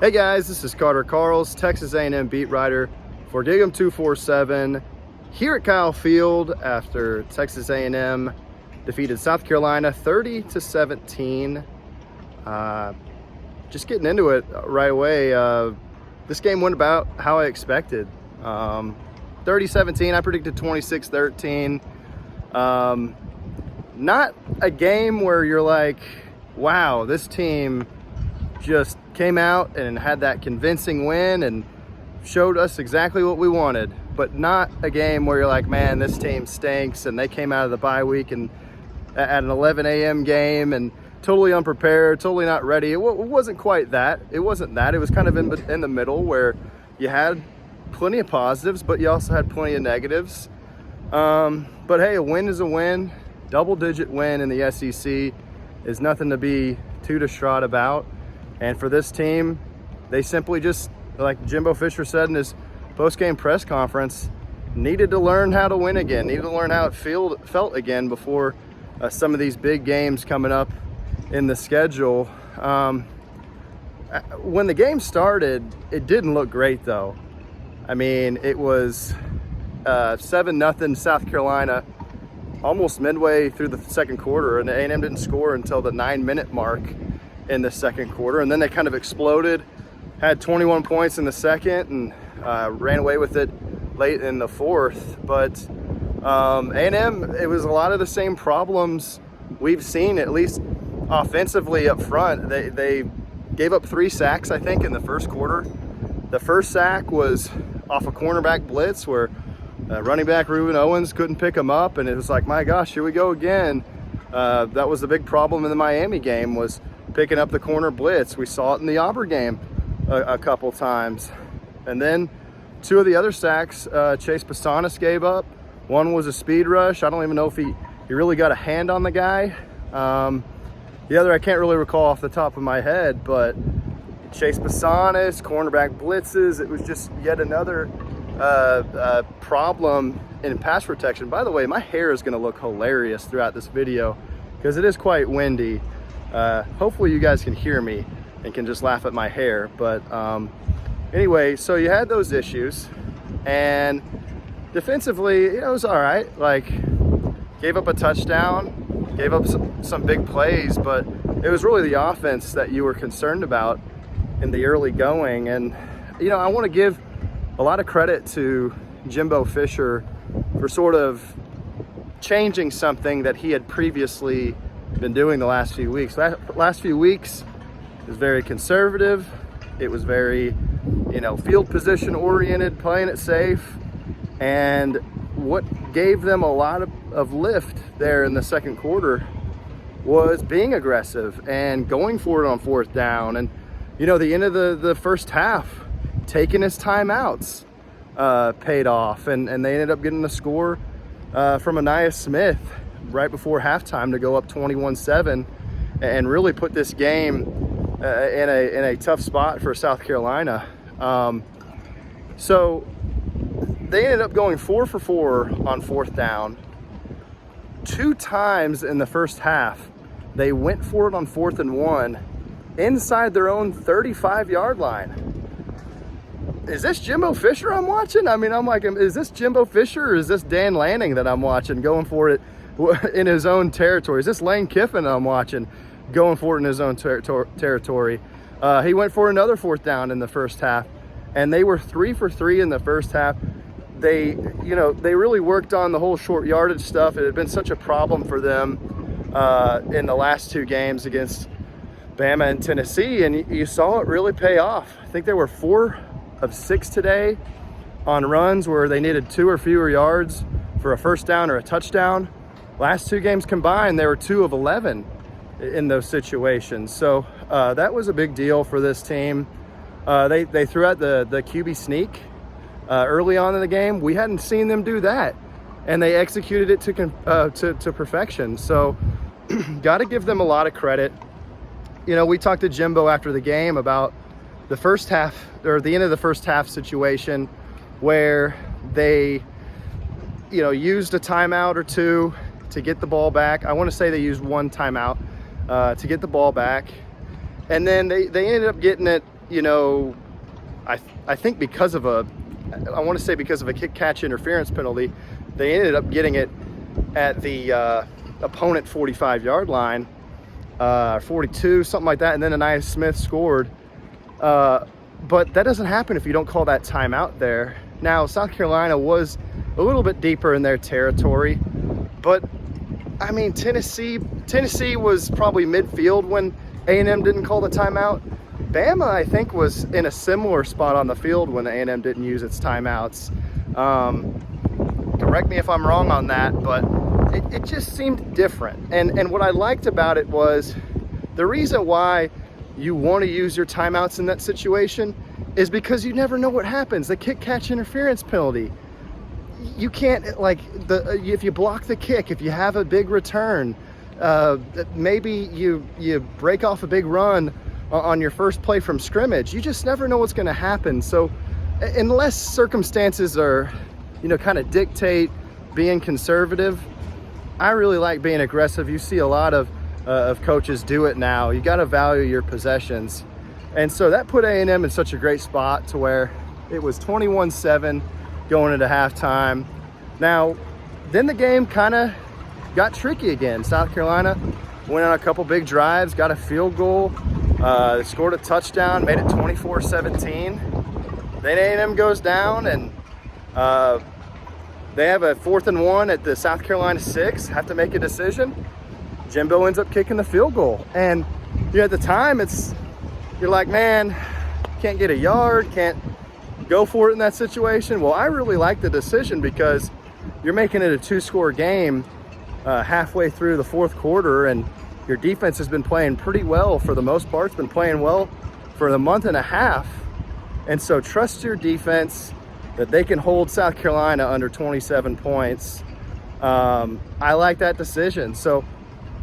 Hey guys, this is Carter Karels, Texas A&M beat writer for GigEm 247 here at Kyle Field after Texas A&M defeated South Carolina 30-17. Just getting into it right away. This game went about how I expected. 30-17, I predicted 26-13. Not a game where you're like, wow, this team just came out and had that convincing win and showed us exactly what we wanted, but not a game where you're like, man, this team stinks and they came out of the bye week and at an 11 a.m. game and totally unprepared, totally not ready. It wasn't quite that. It wasn't that. It was kind of in the middle where you had plenty of positives, but you also had plenty of negatives. But hey, a win is a win. Double-digit win in the SEC is nothing to be too distraught about. And for this team, they simply just, like Jimbo Fisher said in his post-game press conference, needed to learn how to win again, needed to learn how it felt again before some of these big games coming up in the schedule. When the game started, it didn't look great though. I mean, it was 7-0 South Carolina almost midway through the second quarter, and A&M didn't score until the 9-minute mark in the second quarter, and then they kind of exploded, had 21 points in the second, and ran away with it late in the fourth. But A&M, it was a lot of the same problems we've seen, at least offensively up front. They gave up 3 sacks, I think, in the first quarter. The first sack was off a cornerback blitz where running back Reuben Owens couldn't pick him up, and it was like, my gosh, here we go again. That was the big problem in the Miami game, was picking up the corner blitz. We saw it in the Auburn game a couple times. And then 2 of the other sacks, Chase Pasanis gave up. One was a speed rush. I don't even know if he really got a hand on the guy. The other I can't really recall off the top of my head, but Chase Pasanis, cornerback blitzes, it was just yet another problem in pass protection. By the way, my hair is gonna look hilarious throughout this video because it is quite windy. Hopefully you guys can hear me and can just laugh at my hair. But anyway, so you had those issues, and defensively, it was all right. Like, gave up a touchdown, gave up some big plays, but it was really the offense that you were concerned about in the early going. And, you know, I want to give a lot of credit to Jimbo Fisher for sort of changing something that he had previously been doing the last few weeks. Last few weeks was very conservative. It was very, field position oriented, playing it safe. And what gave them a lot of lift there in the second quarter was being aggressive and going for it on fourth down. And, the end of the first half, taking his timeouts paid off. And they ended up getting a score from Ainias Smith right before halftime to go up 21-7 and really put this game in a tough spot for South Carolina. So they ended up going 4 for 4 on fourth down. 2 times in the first half, they went for it on 4th and 1 inside their own 35-yard line. Is this Jimbo Fisher I'm watching? I mean, I'm like, is this Jimbo Fisher or is this Dan Lanning that I'm watching going for it in his own territory? Is this Lane Kiffin I'm watching going for it in his own territory? He went for another 4th down in the first half, and they were 3 for 3 in the first half. They really worked on the whole short yardage stuff. It had been such a problem for them in the last 2 games against Bama and Tennessee, and you saw it really pay off. I think they were 4 of 6 today on runs where they needed 2 or fewer yards for a first down or a touchdown. Last 2 games combined, they were 2 of 11 in those situations. So that was a big deal for this team. They threw out the QB sneak early on in the game. We hadn't seen them do that, and they executed it to perfection. So got to give them a lot of credit. We talked to Jimbo after the game about the first half, or the end of the first half situation where they, used a timeout or 2 to get the ball back. I want to say they used 1 timeout to get the ball back. And then they ended up getting it you know, I think because of a kick catch interference penalty, they ended up getting it at the opponent 45-yard line, 42, something like that, and then Ainias Smith scored. But that doesn't happen if you don't call that timeout there. Now, South Carolina was a little bit deeper in their territory, but I mean, Tennessee was probably midfield when A&M didn't call the timeout. Bama, I think, was in a similar spot on the field when A&M didn't use its timeouts. Correct me if I'm wrong on that, but it just seemed different. And what I liked about it was the reason why you want to use your timeouts in that situation is because you never know what happens. The kick catch interference penalty. You can't, like, if you block the kick, if you have a big return, maybe you break off a big run on your first play from scrimmage, you just never know what's going to happen. So unless circumstances are, you know, kind of dictate being conservative, I really like being aggressive. You see a lot of coaches do it now. You got to value your possessions. And so that put A&M in such a great spot to where it was 21-7 going into halftime. Now, then the game kind of got tricky again. South Carolina went on a couple big drives, got a field goal, they scored a touchdown, made it 24-17. Then A&M goes down, and they have a 4th and 1 at the South Carolina 6, have to make a decision. Jimbo ends up kicking the field goal. And you know, at the time, you're like, man, can't get a yard, can't go for it in that situation. Well, I really like the decision because you're making it a 2-score game halfway through the 4th quarter, and your defense has been playing pretty well for the most part. It's been playing well for a month and a half. And so trust your defense that they can hold South Carolina under 27 points. I like that decision. So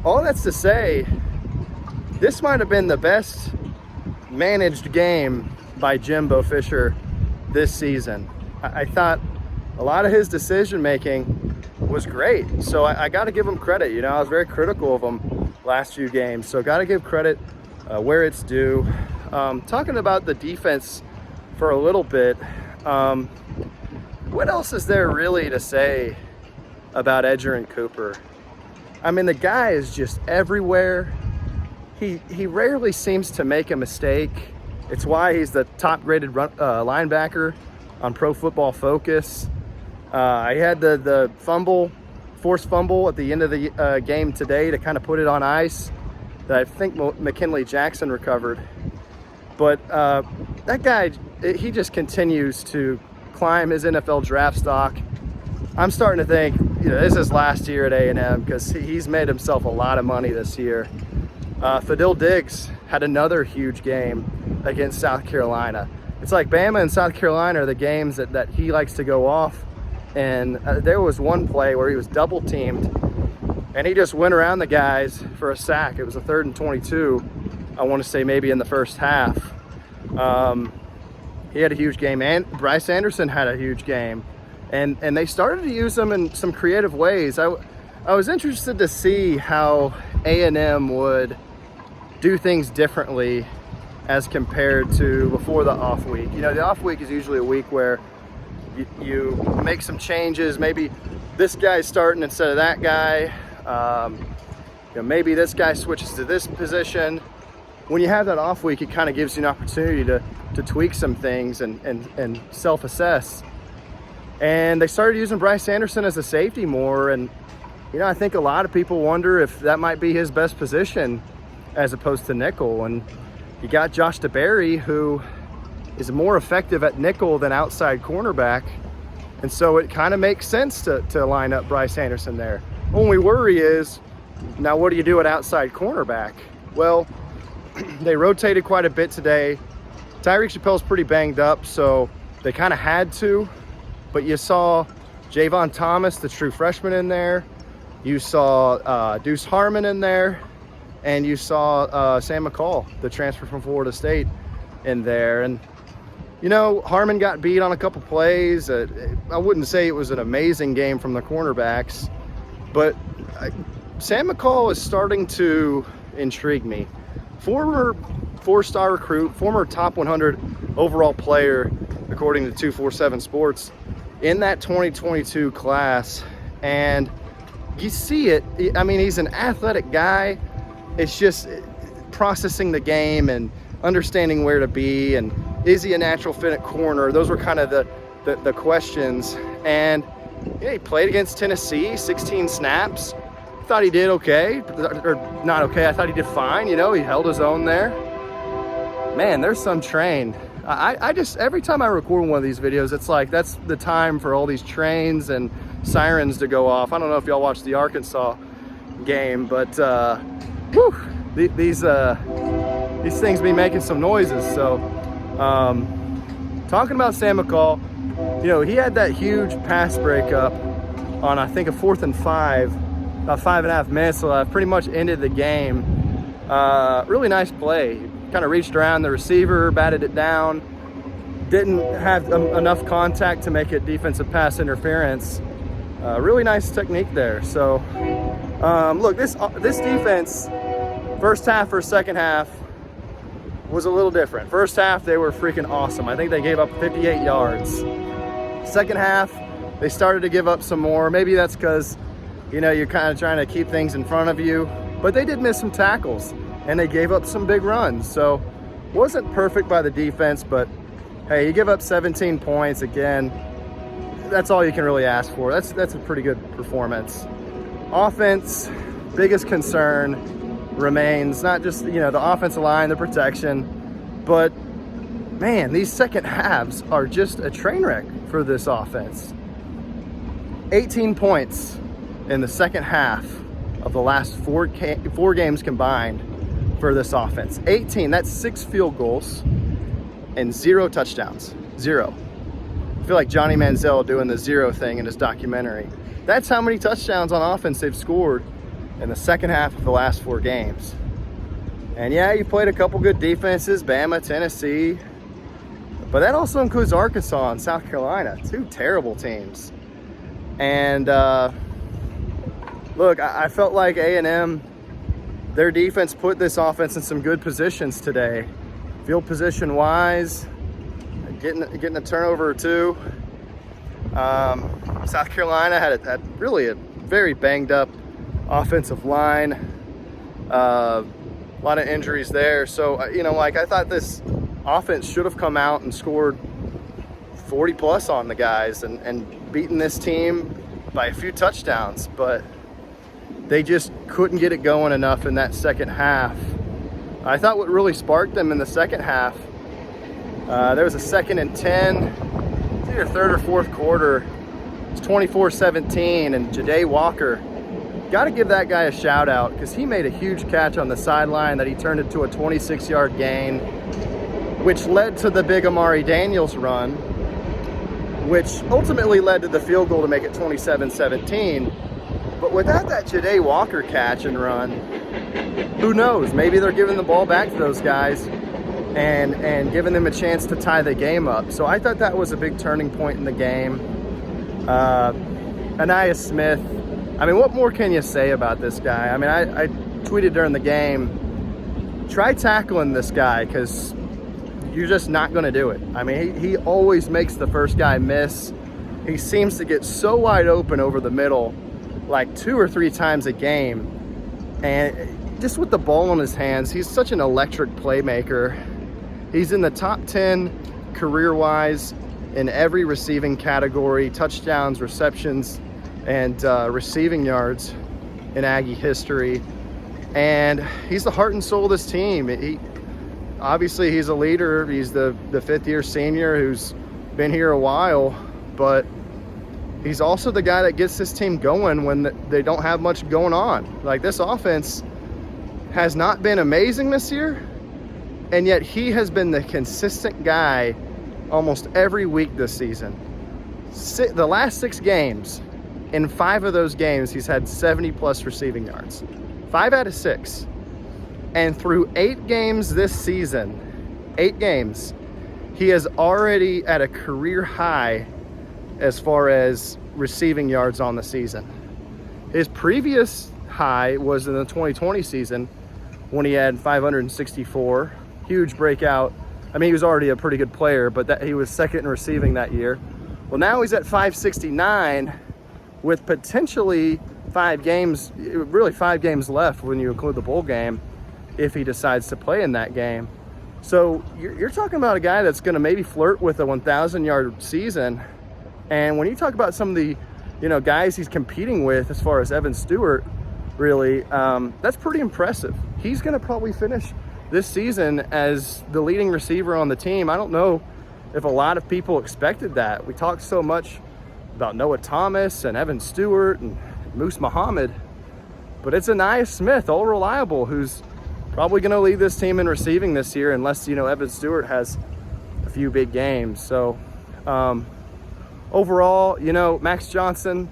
all that's to say, this might have been the best managed game by Jimbo Fisher this season. I thought a lot of his decision making was great. So I got to give him credit. You know, I was very critical of him last few games. So got to give credit where it's due. Talking about the defense for a little bit, what else is there really to say about Edgerrin Cooper? I mean, the guy is just everywhere. He rarely seems to make a mistake. It's why he's the top-graded linebacker on Pro Football Focus. He had the forced fumble at the end of the game today to kind of put it on ice that I think McKinley Jackson recovered. But that guy, he just continues to climb his NFL draft stock. I'm starting to think, you know, this is last year at A&M because he's made himself a lot of money this year. Fadil Diggs had another huge game against South Carolina. It's like Bama and South Carolina are the games that he likes to go off. And there was one play where he was double teamed and he just went around the guys for a sack. It was a 3rd and 22. I want to say maybe in the first half. He had a huge game, and Bryce Anderson had a huge game. And they started to use them in some creative ways. I was interested to see how A&M would do things differently as compared to before the off week. You know, the off week is usually a week where you make some changes. Maybe this guy's starting instead of that guy. You know, maybe this guy switches to this position. When you have that off week, it kind of gives you an opportunity to tweak some things and self-assess. And they started using Bryce Anderson as a safety more. And, you know, I think a lot of people wonder if that might be his best position as opposed to nickel. And you got Josh DeBerry, who is more effective at nickel than outside cornerback. And so it kind of makes sense to line up Bryce Anderson there. Only worry is, now what do you do at outside cornerback? Well, they rotated quite a bit today. Tyreek Chappelle's pretty banged up, so they kind of had to. But you saw Javon Thomas, the true freshman, in there. You saw Deuce Harmon in there. And you saw Sam McCall, the transfer from Florida State, in there. And, you know, Harmon got beat on a couple plays. I wouldn't say it was an amazing game from the cornerbacks. But Sam McCall is starting to intrigue me. Former four-star recruit, former top 100 overall player, according to 247 Sports, in that 2022 class. And you see it. I mean, he's an athletic guy. It's just processing the game and understanding where to be, and is he a natural fit at corner? Those were kind of the questions. And yeah, he played against Tennessee, 16 snaps. Thought he did okay, or not okay. I thought he did fine. You know, he held his own there. Man, there's some train. I just, every time I record one of these videos, it's like that's the time for all these trains and sirens to go off. I don't know if y'all watched the Arkansas game, but whew, these things be making some noises. So talking about Sam McCall, you know, he had that huge pass breakup on, I think, a 4th and 5, about 5.5 minutes left, pretty much ended the game. Really nice play. Kind of reached around the receiver, batted it down, didn't have enough contact to make it defensive pass interference. Really nice technique there. So look, this defense, first half or second half, was a little different. First half, they were freaking awesome. I think they gave up 58 yards. Second half, they started to give up some more. Maybe that's because, you know, you're kind of trying to keep things in front of you, but they did miss some tackles and they gave up some big runs. So wasn't perfect by the defense, but hey, you give up 17 points again. That's all you can really ask for. That's a pretty good performance. Offense, biggest concern remains not just, you know, the offensive line, the protection, but man, these second halves are just a train wreck for this offense. 18 points in the second half of the last four games combined for this offense. 18, that's 6 field goals and 0 touchdowns. 0. I feel like Johnny Manziel doing the 0 thing in his documentary. That's how many touchdowns on offense they've scored in the second half of the last 4 games. And yeah, you played a couple good defenses, Bama, Tennessee, but that also includes Arkansas and South Carolina, 2 terrible teams. And look, I felt like A&M, their defense put this offense in some good positions today. Field position wise, getting a turnover or 2. South Carolina had really a very banged up offensive line, a lot of injuries there. So, you know, like, I thought this offense should have come out and scored 40 plus on the guys and beaten this team by a few touchdowns, but they just couldn't get it going enough in that second half. I thought what really sparked them in the second half, there was a 2nd and 10, it's either 3rd or 4th quarter. It's 24-17, and Ja'Day Walker, got to give that guy a shout out because he made a huge catch on the sideline that he turned into a 26-yard gain, which led to the big Amari Daniels run, which ultimately led to the field goal to make it 27-17. But without that Ja'Day Walker catch and run, who knows? Maybe they're giving the ball back to those guys and giving them a chance to tie the game up. So I thought that was a big turning point in the game. Ainias Smith, I mean, what more can you say about this guy? I mean, I tweeted during the game, try tackling this guy because you're just not going to do it. I mean, he always makes the first guy miss. He seems to get so wide open over the middle, like 2 or 3 times a game. And just with the ball in his hands, he's such an electric playmaker. He's in the top 10 career-wise in every receiving category, touchdowns, receptions, and receiving yards in Aggie history. And he's the heart and soul of this team. Obviously, he's a leader. He's the 5th-year senior who's been here a while, but he's also the guy that gets this team going when they don't have much going on. Like, this offense has not been amazing this year, and yet he has been the consistent guy almost every week this season. The last 6 games, in 5 of those games, he's had 70-plus receiving yards. 5 out of 6. And through 8 games this season, 8 games, he is already at a career high as far as receiving yards on the season. His previous high was in the 2020 season when he had 564. huge breakout. I mean, he was already a pretty good player, but he was second in receiving that year. Well, now he's at 569 with potentially 5 games left when you include the bowl game, if he decides to play in that game. So you're talking about a guy that's going to maybe flirt with a 1,000-yard season. And when you talk about some of the, guys he's competing with, as far as Evan Stewart, really, that's pretty impressive. He's going to probably finish this season as the leading receiver on the team. I don't know if a lot of people expected that. We talked so much about Noah Thomas and Evan Stewart and Moose Muhammad, but it's Ainias Smith, all reliable, who's probably going to lead this team in receiving this year, unless Evan Stewart has a few big games. So overall, Max Johnson,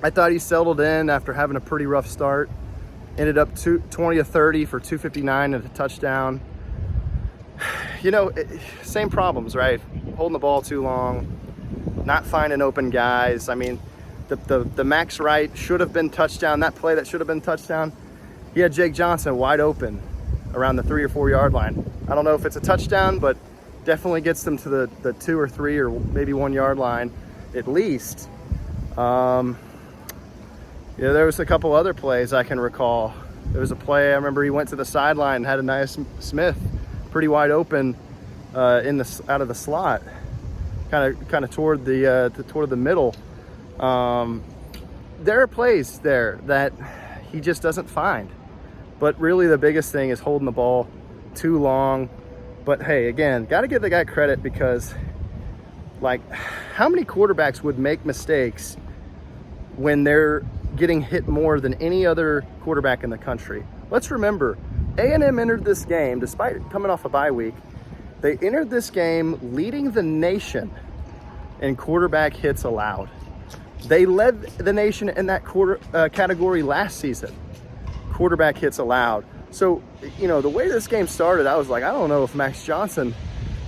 I thought he settled in after having a pretty rough start. Ended up 20 of 30 for 259 and a touchdown. Same problems, right? Holding the ball too long, not finding open guys. I mean, the Max Wright should have been touchdown. That play that should have been touchdown, he had Jake Johnson wide open around the 3 or 4 yard line. I don't know if it's a touchdown, but definitely gets them to the 2 or 3 or maybe 1 yard line at least. There was a couple other plays I can recall. There was a play, I remember he went to the sideline and had Ainias Smith pretty wide open out of the slot, kind of toward the middle. There are plays there that he just doesn't find. But really the biggest thing is holding the ball too long. But hey, again, got to give the guy credit, because how many quarterbacks would make mistakes when they're getting hit more than any other quarterback in the country? Let's remember, A&M entered this game, despite coming off a bye week, they entered this game leading the nation in quarterback hits allowed. They led the nation in that category last season, quarterback hits allowed. So, the way this game started, I was like, I don't know if Max Johnson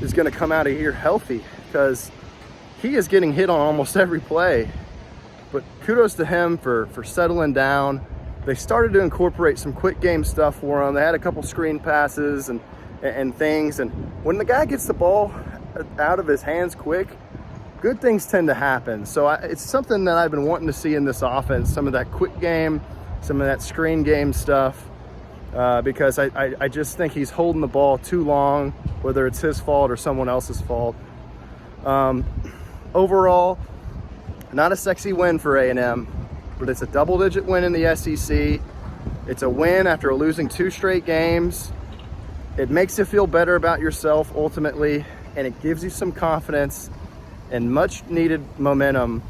is going to come out of here healthy, because he is getting hit on almost every play. But kudos to him for settling down. They started to incorporate some quick game stuff for him. They had a couple screen passes and things. And when the guy gets the ball out of his hands quick, good things tend to happen. So it's something that I've been wanting to see in this offense, some of that quick game, some of that screen game stuff, because I just think he's holding the ball too long, whether it's his fault or someone else's fault. Overall, not a sexy win for A&M, but it's a double-digit win in the SEC. It's a win after losing 2 straight games. It makes you feel better about yourself ultimately, and it gives you some confidence and much-needed momentum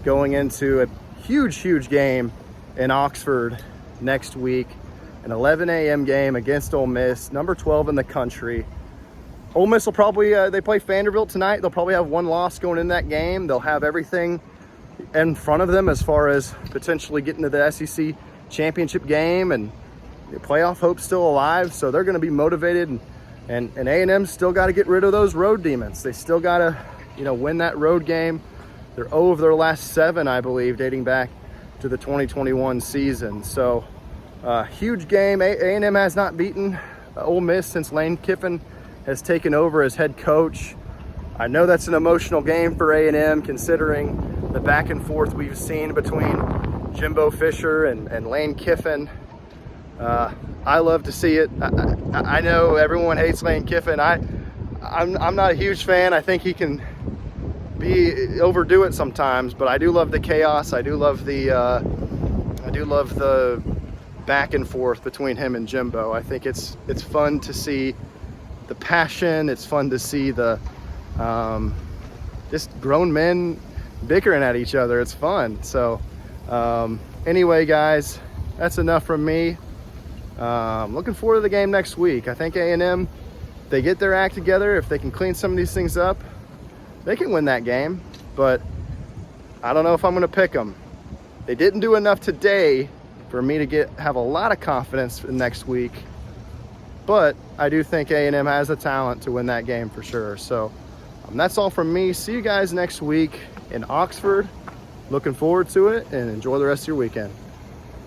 going into a huge game in Oxford next week, an 11 a.m. game against Ole Miss, number 12 in the country. Ole Miss will probably, they play Vanderbilt tonight. They'll probably have 1 loss going in that game. They'll have everything in front of them as far as potentially getting to the SEC championship game, and the playoff hope's still alive. So they're going to be motivated, and A&M's still got to get rid of those road demons. They still got to, win that road game. They're 0 of their last 7, I believe, dating back to the 2021 season. So huge game. A&M has not beaten Ole Miss since Lane Kiffin has taken over as head coach. I know that's an emotional game for A&M, considering the back and forth we've seen between Jimbo Fisher and Lane Kiffin. I love to see it. I know everyone hates Lane Kiffin. I'm not a huge fan. I think he can overdo it sometimes, but I do love the chaos. I do love the back and forth between him and Jimbo. I think it's fun to see the passion. It's fun to see the just grown men bickering at each other. It's fun. So anyway, guys, that's enough from me. Looking forward to the game next week. I think A&M, they get their act together. If they can clean some of these things up, they can win that game. But I don't know if I'm going to pick them. They didn't do enough today for me to have a lot of confidence in next week. But I do think A&M has the talent to win that game for sure. So that's all from me. See you guys next week in Oxford. Looking forward to it, and enjoy the rest of your weekend.